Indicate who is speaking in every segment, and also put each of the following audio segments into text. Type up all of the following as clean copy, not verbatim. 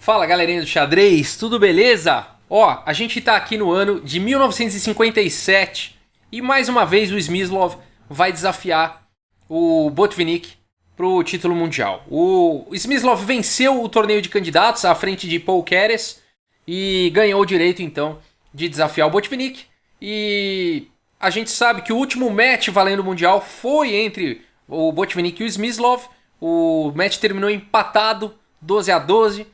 Speaker 1: Fala galerinha do xadrez, tudo beleza? Ó, a gente tá aqui no ano de 1957 e mais uma vez o Smyslov vai desafiar o Botvinnik pro título mundial. O Smyslov venceu o torneio de candidatos à frente de Paul Keres e ganhou o direito então de desafiar o Botvinnik. E a gente sabe que o último match valendo o mundial foi entre o Botvinnik e o Smyslov. O match terminou empatado, 12-12.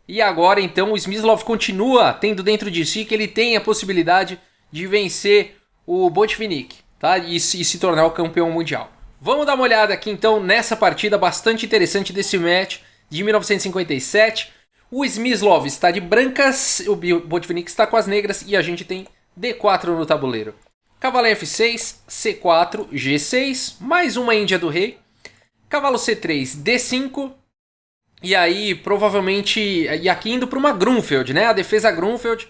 Speaker 1: E agora então o Smyslov continua tendo dentro de si que ele tem a possibilidade de vencer o Botvinnik, tá? E se tornar o campeão mundial. Vamos dar uma olhada aqui então nessa partida bastante interessante desse match de 1957. O Smyslov está de brancas, o Botvinnik está com as negras e a gente tem D4 no tabuleiro. Cavalo F6, C4, G6, mais uma Índia do rei. Cavalo C3, D5. E aí, provavelmente, e aqui indo para uma Grunfeld, né? A defesa Grunfeld,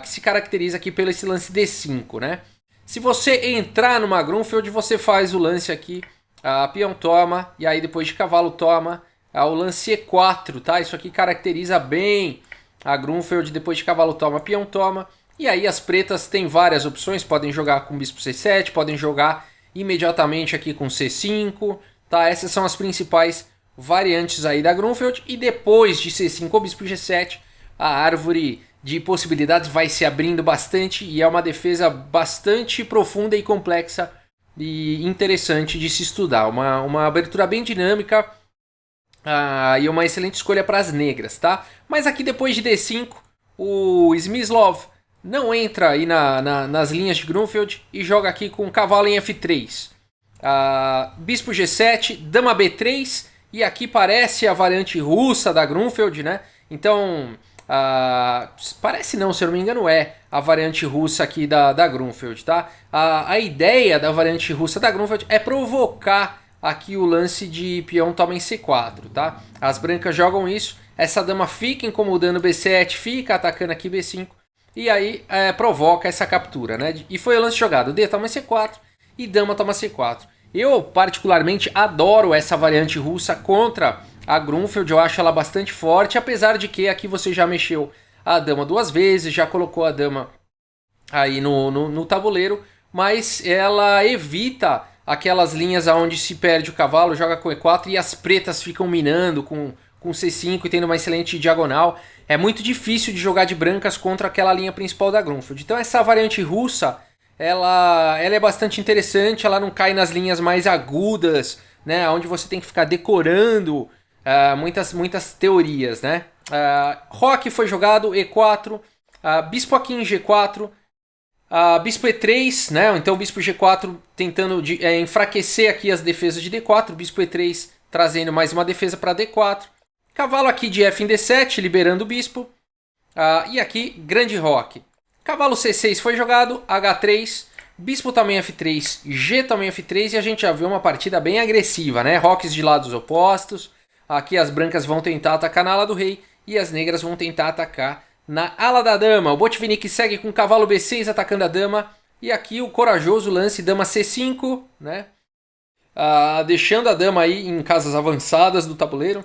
Speaker 1: que se caracteriza aqui pelo esse lance D5, né? Se você entrar numa Grunfeld, você faz o lance aqui, peão toma, e aí depois de cavalo toma, o lance E4, tá? Isso aqui caracteriza bem a Grunfeld, depois de cavalo toma, peão toma. E aí as pretas têm várias opções, podem jogar com bispo C7, podem jogar imediatamente aqui com C5, tá? Essas são as principais variantes aí da Grunfeld, e depois de C5 ou bispo G7, a árvore de possibilidades vai se abrindo bastante e é uma defesa bastante profunda e complexa e interessante de se estudar. Uma abertura bem dinâmica e uma excelente escolha para as negras, tá? Mas aqui depois de D5, o Smyslov não entra aí nas linhas de Grunfeld e joga aqui com cavalo em F3. Bispo G7, dama B3. E aqui parece a variante russa da Grunfeld, né? Então, parece não, se eu não me engano é a variante russa aqui da Grunfeld, tá? A ideia da variante russa da Grunfeld é provocar aqui o lance de peão toma em C4, tá? As brancas jogam isso, essa dama fica incomodando B7, fica atacando aqui B5, e aí provoca essa captura, né? E foi o lance jogado, D toma C4 e dama toma C4. Eu particularmente adoro essa variante russa contra a Grunfeld, eu acho ela bastante forte, apesar de que aqui você já mexeu a dama duas vezes, já colocou a dama aí no tabuleiro, mas ela evita aquelas linhas onde se perde o cavalo, joga com E4 e as pretas ficam minando com C5 e tendo uma excelente diagonal. É muito difícil de jogar de brancas contra aquela linha principal da Grunfeld. Então essa variante russa, ela é bastante interessante, ela não cai nas linhas mais agudas, né, onde você tem que ficar decorando muitas teorias, né. Roque foi jogado, E4, bispo aqui em G4, bispo E3, né, então bispo G4 tentando enfraquecer aqui as defesas de D4, bispo E3 trazendo mais uma defesa para D4, cavalo aqui de F em D7, liberando o bispo, e aqui grande roque. Cavalo C6 foi jogado, H3, bispo também F3, G também F3 e a gente já viu uma partida bem agressiva, né? Roques de lados opostos, aqui as brancas vão tentar atacar na ala do rei e as negras vão tentar atacar na ala da dama. O Botvinnik segue com cavalo B6 atacando a dama e aqui o corajoso lance dama C5, né? Deixando a dama aí em casas avançadas do tabuleiro.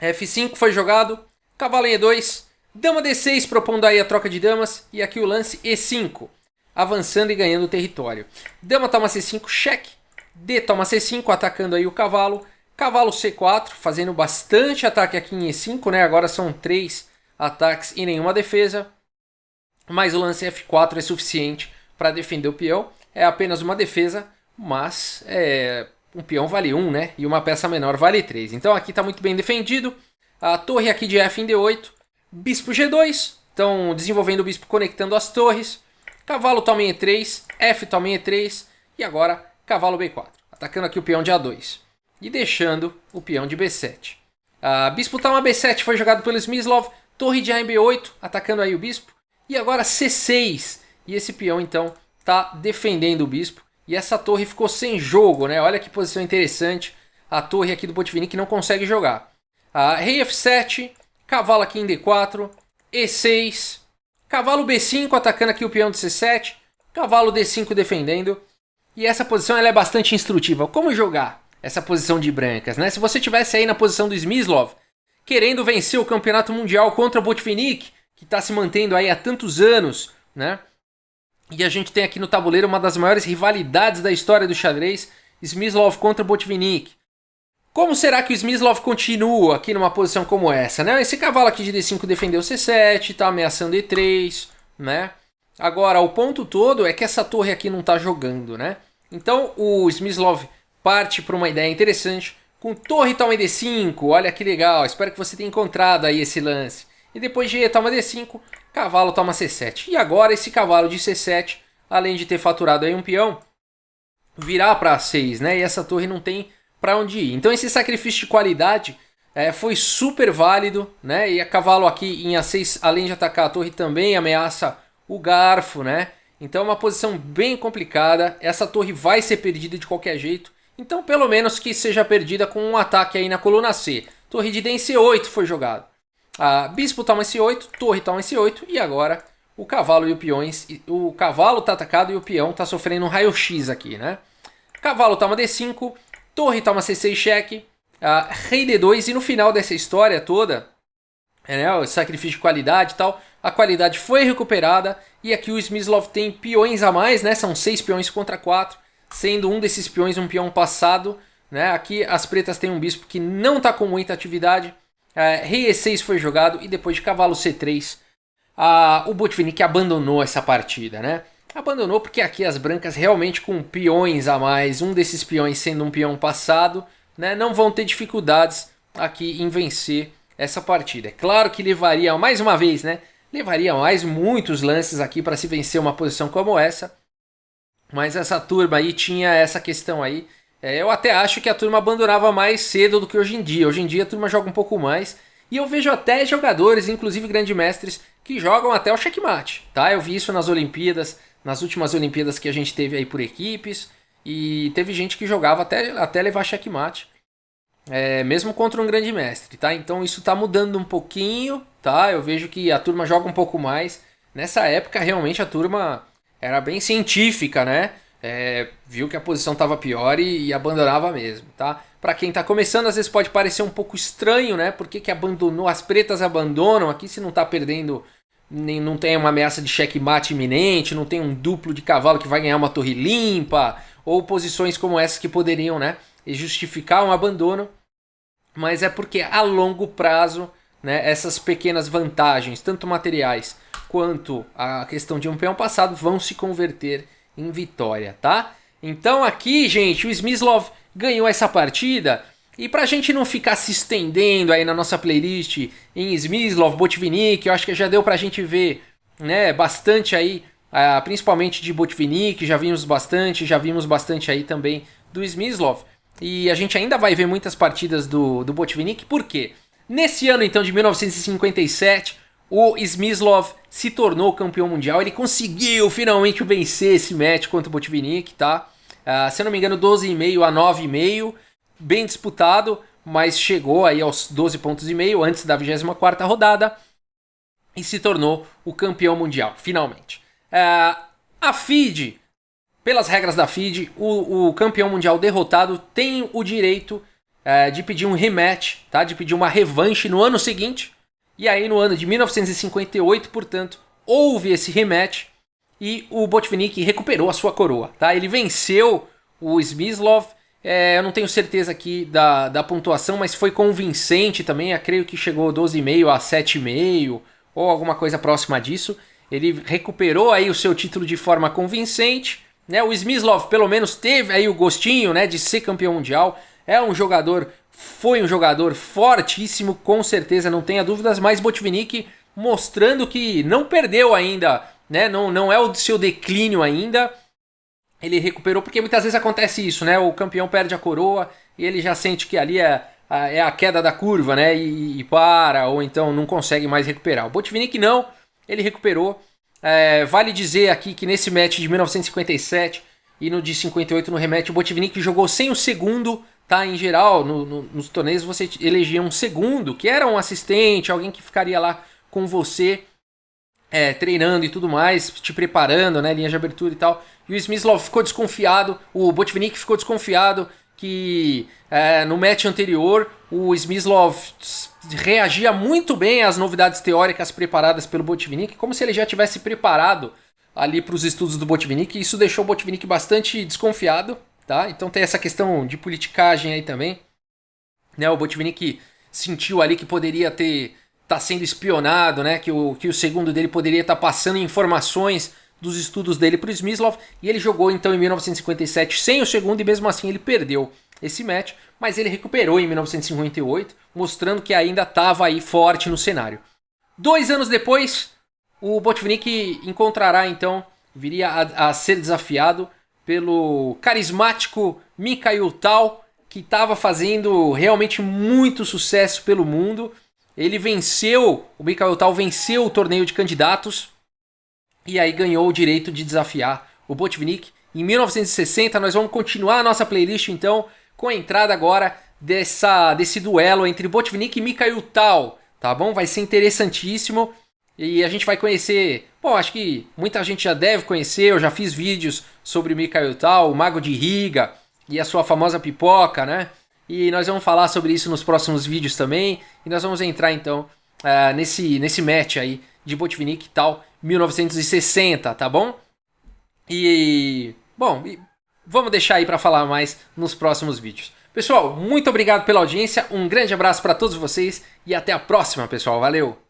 Speaker 1: F5 foi jogado, cavalo em E2, dama D6 propondo aí a troca de damas. E aqui o lance E5. Avançando e ganhando o território. Dama toma C5, cheque. D toma C5, atacando aí o cavalo. Cavalo C4, fazendo bastante ataque aqui em E5, né? Agora são 3 ataques e nenhuma defesa. Mas o lance F4 é suficiente para defender o peão. É apenas uma defesa, mas um peão vale 1, né? E uma peça menor vale 3. Então aqui está muito bem defendido. A torre aqui de F em D8. Bispo G2, então desenvolvendo o bispo conectando as torres. Cavalo toma em E3, F toma em E3 e agora cavalo B4. Atacando aqui o peão de A2 e deixando o peão de B7. Bispo toma B7 foi jogado pelo Smyslov. Torre de A em B8, atacando aí o bispo. E agora C6. E esse peão então está defendendo o bispo. E essa torre ficou sem jogo, né? Olha que posição interessante. A torre aqui do Botvinnik não consegue jogar. Rei F7. Cavalo aqui em D4, E6, cavalo B5 atacando aqui o peão de C7, cavalo D5 defendendo. E essa posição ela é bastante instrutiva. Como jogar essa posição de brancas, né? Se você tivesse aí na posição do Smyslov, querendo vencer o campeonato mundial contra o Botvinnik, que está se mantendo aí há tantos anos, né? E a gente tem aqui no tabuleiro uma das maiores rivalidades da história do xadrez, Smyslov contra Botvinnik. Como será que o Smyslov continua aqui numa posição como essa, né? Esse cavalo aqui de D5 defendeu C7, tá ameaçando E3, né? Agora, o ponto todo é que essa torre aqui não tá jogando, né? Então, o Smyslov parte para uma ideia interessante, com torre toma D5, olha que legal, espero que você tenha encontrado aí esse lance. E depois de E toma D5, cavalo toma C7. E agora esse cavalo de C7, além de ter faturado aí um peão, virá para A6, né? E essa torre não tem para onde ir. Então esse sacrifício de qualidade foi super válido, né? E a cavalo aqui em A6, além de atacar a torre, também ameaça o garfo, né? Então é uma posição bem complicada. Essa torre vai ser perdida de qualquer jeito. Então pelo menos que seja perdida com um ataque aí na coluna C. Torre de D em C8 foi jogado. Bispo toma C8, torre toma C8 e agora o cavalo e o peões. O cavalo está atacado e o peão está sofrendo um raio-x aqui, né? Cavalo toma D5, torre toma C6 cheque, rei D2 e no final dessa história toda, né, o sacrifício de qualidade e tal, a qualidade foi recuperada e aqui o Smyslov tem peões a mais, né? São 6 peões contra 4, sendo um desses peões um peão passado, né? Aqui as pretas têm um bispo que não está com muita atividade. Rei E6 foi jogado e depois de cavalo C3 o Botvinnik abandonou essa partida, né? Abandonou porque aqui as brancas realmente com peões a mais, um desses peões sendo um peão passado, né, não vão ter dificuldades aqui em vencer essa partida. É claro que levaria, mais uma vez, né, levaria mais muitos lances aqui para se vencer uma posição como essa, mas essa turma aí tinha essa questão aí. Eu até acho que a turma abandonava mais cedo do que hoje em dia. Hoje em dia a turma joga um pouco mais. E eu vejo até jogadores, inclusive grandes-mestres, que jogam até o checkmate. Tá? Eu vi isso nas Olimpíadas, nas últimas Olimpíadas que a gente teve aí por equipes. E teve gente que jogava até levar checkmate. Mesmo contra um grande mestre. Tá? Então isso está mudando um pouquinho. Tá? Eu vejo que a turma joga um pouco mais. Nessa época realmente a turma era bem científica, né? Viu que a posição estava pior e abandonava mesmo, tá? Para quem está começando, às vezes pode parecer um pouco estranho, né? Por que abandonou? As pretas abandonam aqui se não está perdendo, nem, não tem uma ameaça de checkmate iminente, não tem um duplo de cavalo que vai ganhar uma torre limpa, ou posições como essas que poderiam, né, justificar um abandono. Mas é porque a longo prazo, né, essas pequenas vantagens, tanto materiais quanto a questão de um peão passado, vão se converter em vitória, tá? Então aqui, gente, o Smyslov ganhou essa partida. E pra gente não ficar se estendendo aí na nossa playlist em Smyslov, Botvinnik, eu acho que já deu pra gente ver, né, bastante aí, principalmente de Botvinnik, já vimos bastante aí também do Smyslov. E a gente ainda vai ver muitas partidas do Botvinnik, por quê? Nesse ano então de 1957, o Smyslov se tornou campeão mundial, ele conseguiu finalmente vencer esse match contra o Botvinnik, tá? Se eu não me engano, 12,5 a 9,5, bem disputado, mas chegou aí aos 12,5 pontos antes da 24ª rodada e se tornou o campeão mundial, finalmente. A FIDE, pelas regras da FIDE, o campeão mundial derrotado tem o direito de pedir um rematch, tá? De pedir uma revanche no ano seguinte. E aí no ano de 1958, portanto, houve esse rematch e o Botvinnik recuperou a sua coroa, tá? Ele venceu o Smyslov, eu não tenho certeza aqui da pontuação, mas foi convincente também, eu creio que chegou 12,5 a 7,5 ou alguma coisa próxima disso. Ele recuperou aí o seu título de forma convincente, né? O Smyslov pelo menos teve aí o gostinho, né, de ser campeão mundial. Foi um jogador fortíssimo, com certeza, não tenha dúvidas, mas Botvinnik mostrando que não perdeu ainda, né? Não é o seu declínio ainda. Ele recuperou, porque muitas vezes acontece isso, né? O campeão perde a coroa e ele já sente que ali é a queda da curva, né? E para, ou então não consegue mais recuperar. O Botvinnik não, ele recuperou. Vale dizer aqui que nesse match de 1957 e no de 58 no rematch, o Botvinnik jogou sem o segundo. Tá, em geral, nos torneios você elegia um segundo, que era um assistente, alguém que ficaria lá com você, treinando e tudo mais, te preparando, né, linha de abertura e tal. E o Smyslov ficou desconfiado, o Botvinnik ficou desconfiado que no match anterior o Smyslov reagia muito bem às novidades teóricas preparadas pelo Botvinnik, como se ele já tivesse preparado ali para os estudos do Botvinnik, e isso deixou o Botvinnik bastante desconfiado, tá? Então tem essa questão de politicagem aí também, né? O Botvinnik sentiu ali que poderia tá sendo espionado, né? Que o segundo dele poderia estar passando informações dos estudos dele para o Smyslov, e ele jogou então em 1957 sem o segundo, e mesmo assim ele perdeu esse match, mas ele recuperou em 1958, mostrando que ainda estava aí forte no cenário. 2 anos depois, o Botvinnik encontrará então, viria a ser desafiado pelo carismático Mikhail Tal, que estava fazendo realmente muito sucesso pelo mundo. O Mikhail Tal venceu o torneio de candidatos e aí ganhou o direito de desafiar o Botvinnik. Em 1960 nós vamos continuar a nossa playlist então com a entrada agora desse duelo entre Botvinnik e Mikhail Tal, tá bom? Vai ser interessantíssimo e a gente vai conhecer, bom, acho que muita gente já deve conhecer, eu já fiz vídeos sobre o Mikhail Tal, o Mago de Riga e a sua famosa pipoca, né? E nós vamos falar sobre isso nos próximos vídeos também, e nós vamos entrar então nesse match aí de Botvinnik e Tal 1960, tá bom? Bom, vamos deixar aí para falar mais nos próximos vídeos. Pessoal, muito obrigado pela audiência, um grande abraço para todos vocês e até a próxima, pessoal. Valeu!